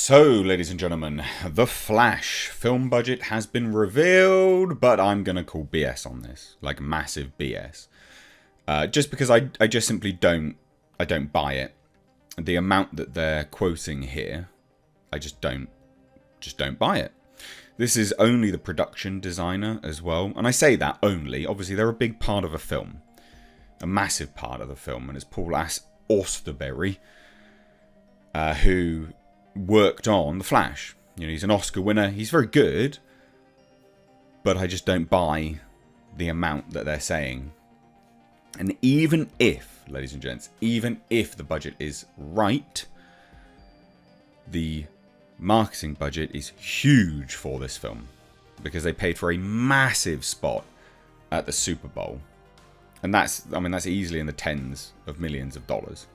So, ladies and gentlemen, The Flash film budget has been revealed, but I'm going to call BS on this, like massive BS. Just because I just simply don't buy it. The amount that they're quoting here, I just don't buy it. This is only the production designer as well, and I say that only. Obviously, they're a big part of a film, a massive part of the film, and it's Paul Austerberry, who worked on The Flash. You know, he's an Oscar winner. He's very good, but I just don't buy the amount that they're saying. And even if, ladies and gents, even if the budget is right, the marketing budget is huge for this film because they paid for a massive spot at the Super Bowl. And that's easily in the tens of millions of dollars.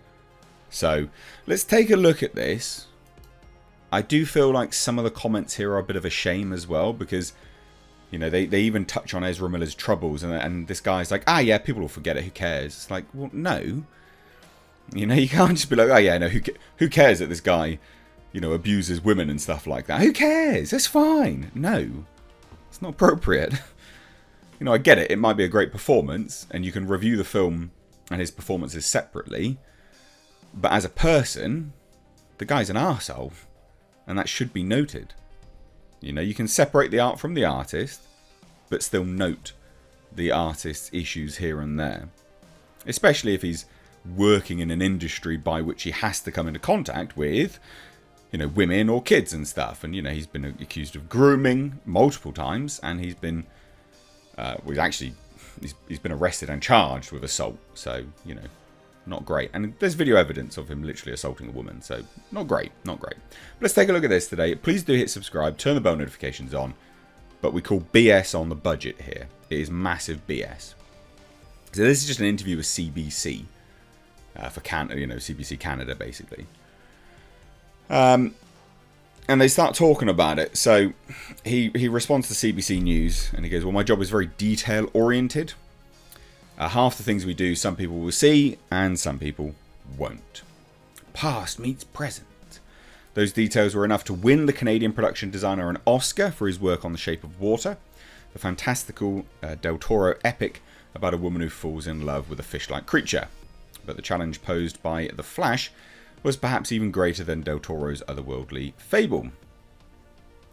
So let's take a look at this. I do feel like some of the comments here are a bit of a shame as well because, you know, they even touch on Ezra Miller's troubles and this guy's like, yeah, people will forget it, who cares? It's like, well, no. You know, you can't just be like, yeah, no, who cares that this guy, you know, abuses women and stuff like that? Who cares? That's fine. No, it's not appropriate. You know, I get it. It might be a great performance and you can review the film and his performances separately. But as a person, the guy's an arsehole. And that should be noted. You know, you can separate the art from the artist, but still note the artist's issues here and there. Especially if he's working in an industry by which he has to come into contact with, you know, women or kids and stuff. And, you know, he's been accused of grooming multiple times, and he's been, he's been arrested and charged with assault. So, you know, not great. And there's video evidence of him literally assaulting a woman. So, not great. Not great. But let's take a look at this today. Please do hit subscribe. Turn the bell notifications on. But we call BS on the budget here. It is massive BS. So, this is just an interview with CBC. For Canada, you know, CBC Canada, basically. And they start talking about it. So, he responds to CBC News. And he goes, well, my job is very detail-oriented. Half the things we do, some people will see, and some people won't. Past meets present. Those details were enough to win the Canadian production designer an Oscar for his work on The Shape of Water, the fantastical Del Toro epic about a woman who falls in love with a fish-like creature. But the challenge posed by The Flash was perhaps even greater than Del Toro's otherworldly fable.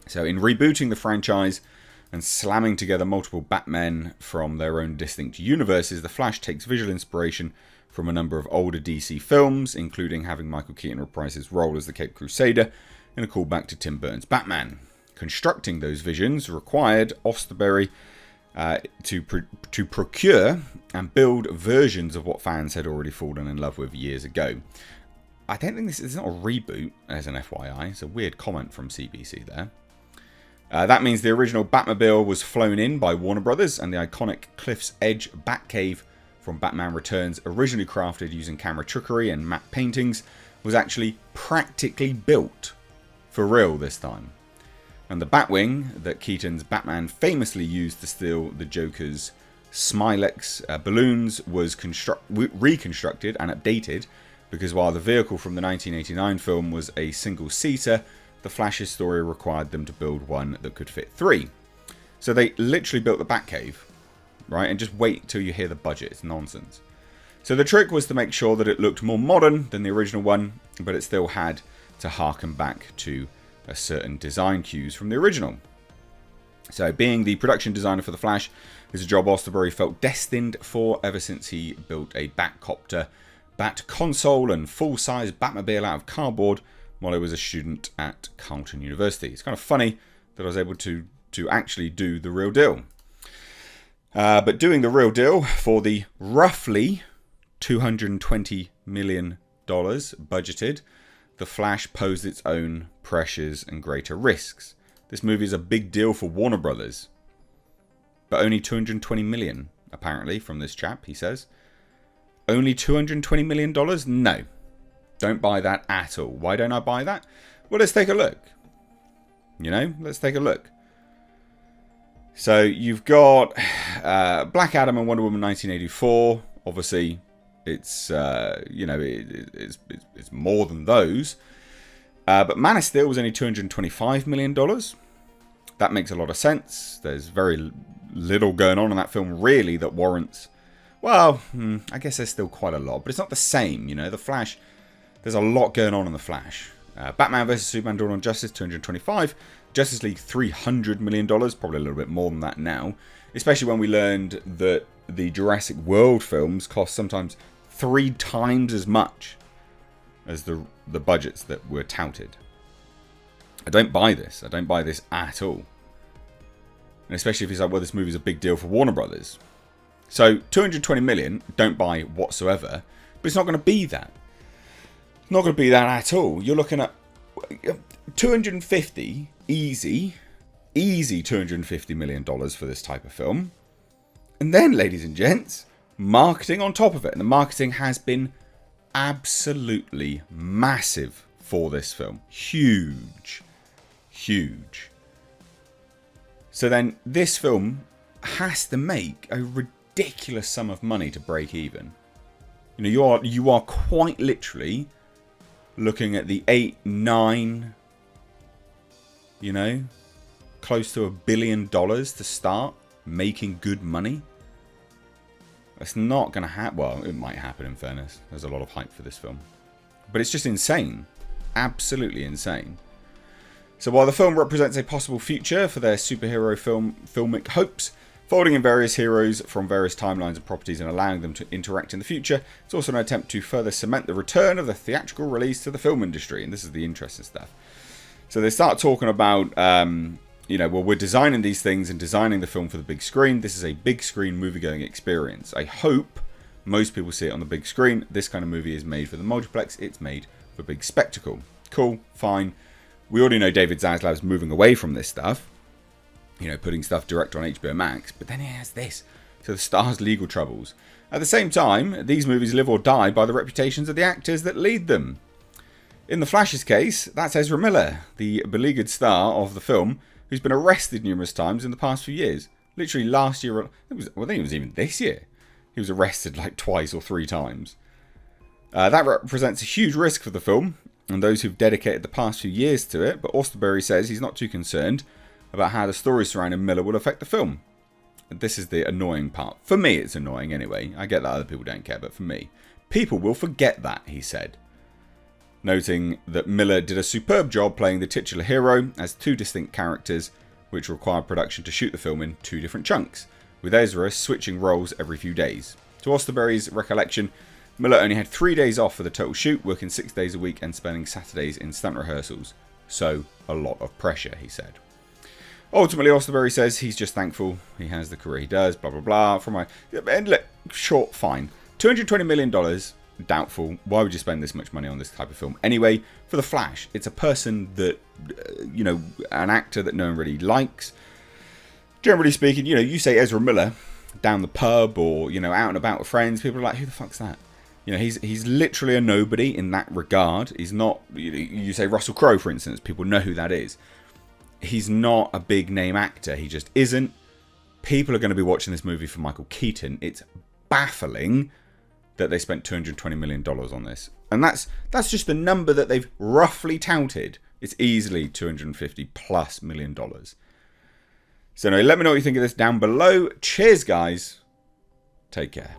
So in rebooting the franchise and slamming together multiple Batmen from their own distinct universes, The Flash takes visual inspiration from a number of older DC films, including having Michael Keaton reprise his role as the Caped Crusader in a callback to Tim Burton's Batman. Constructing those visions required Austerberry to procure and build versions of what fans had already fallen in love with years ago. I don't think this is not a reboot, as an FYI. It's a weird comment from CBC there. That means the original Batmobile was flown in by Warner Brothers, and the iconic Cliff's Edge Batcave from Batman Returns, originally crafted using camera trickery and matte paintings, was actually practically built for real this time. And the Batwing that Keaton's Batman famously used to steal the Joker's Smilex balloons was reconstructed and updated, because while the vehicle from the 1989 film was a single-seater, the Flash's story required them to build one that could fit 3. So they literally built the Batcave, right? And just wait till you hear the budget. It's nonsense. So the trick was to make sure that it looked more modern than the original one, but it still had to harken back to a certain design cues from the original. So being the production designer for The Flash is a job Austerberry felt destined for ever since he built a Batcopter, Bat console and full-size Batmobile out of cardboard while I was a student at Carleton University. It's kind of funny that I was able to actually do the real deal. But doing the real deal for the roughly $220 million budgeted, The Flash posed its own pressures and greater risks. This movie is a big deal for Warner Brothers. But only $220 million, apparently, from this chap, he says. Only $220 million? No. Don't buy that at all. Why don't I buy that? Well, let's take a look. You know, let's take a look. So you've got Black Adam and Wonder Woman 1984. Obviously, it's it's more than those. But Man of Steel was only $225 million. That makes a lot of sense. There's very little going on in that film, really, that warrants... Well, I guess there's still quite a lot, but it's not the same, you know. The Flash, there's a lot going on in The Flash. Batman vs. Superman Dawn of Justice, 225. Justice League, $300 million, probably a little bit more than that now. Especially when we learned that the Jurassic World films cost sometimes 3 times as much as the budgets that were touted. I don't buy this. I don't buy this at all. And especially if it's like, well, this movie's a big deal for Warner Brothers. So, 220 million, don't buy whatsoever. But it's not going to be that. Not going to be that at all. You're looking at 250, easy $250 million for this type of film. And then, ladies and gents, marketing on top of it. And the marketing has been absolutely massive for this film. Huge. So then, this film has to make a ridiculous sum of money to break even. You know, you are quite literally looking at the 8, 9, you know, close to $1 billion to start making good money. That's not going to happen. Well, it might happen, in fairness. There's a lot of hype for this film. But it's just insane. Absolutely insane. So while the film represents a possible future for their superhero filmic hopes, folding in various heroes from various timelines and properties and allowing them to interact in the future, it's also an attempt to further cement the return of the theatrical release to the film industry. And this is the interesting stuff. So they start talking about, you know, well, we're designing these things and designing the film for the big screen. This is a big screen movie-going experience. I hope most people see it on the big screen. This kind of movie is made for the multiplex. It's made for big spectacle. Cool, fine. We already know David Zaslav's moving away from this stuff. You know, putting stuff direct on HBO Max. But then he has this. So the star's legal troubles. At the same time, these movies live or die by the reputations of the actors that lead them. In The Flash's case, that's Ezra Miller, the beleaguered star of the film, who's been arrested numerous times in the past few years. Literally last year, I think it was even this year. He was arrested like twice or 3 times. That represents a huge risk for the film and those who've dedicated the past few years to it, but Austerberry says he's not too concerned about how the story surrounding Miller will affect the film. This is the annoying part. For me, it's annoying anyway. I get that other people don't care, but for me, people will forget that, he said. Noting that Miller did a superb job playing the titular hero as 2 distinct characters, which required production to shoot the film in 2 different chunks, with Ezra switching roles every few days. To Austerberry's recollection, Miller only had 3 days off for the total shoot, working 6 days a week and spending Saturdays in stunt rehearsals. So, a lot of pressure, he said. Ultimately, Austerberry says he's just thankful he has the career he does, blah, blah, blah. And look, short, fine. $220 million, doubtful. Why would you spend this much money on this type of film? Anyway, for The Flash, it's a person that, you know, an actor that no one really likes. Generally speaking, you know, you say Ezra Miller down the pub or, you know, out and about with friends, people are like, who the fuck's that? You know, he's literally a nobody in that regard. He's not, you say Russell Crowe, for instance, people know who that is. He's not a big name actor. He just isn't. People are going to be watching this movie for Michael Keaton. It's baffling that they spent $220 million on this. And that's just the number that they've roughly touted. It's easily $250+ million. So anyway, let me know what you think of this down below. Cheers, guys. Take care.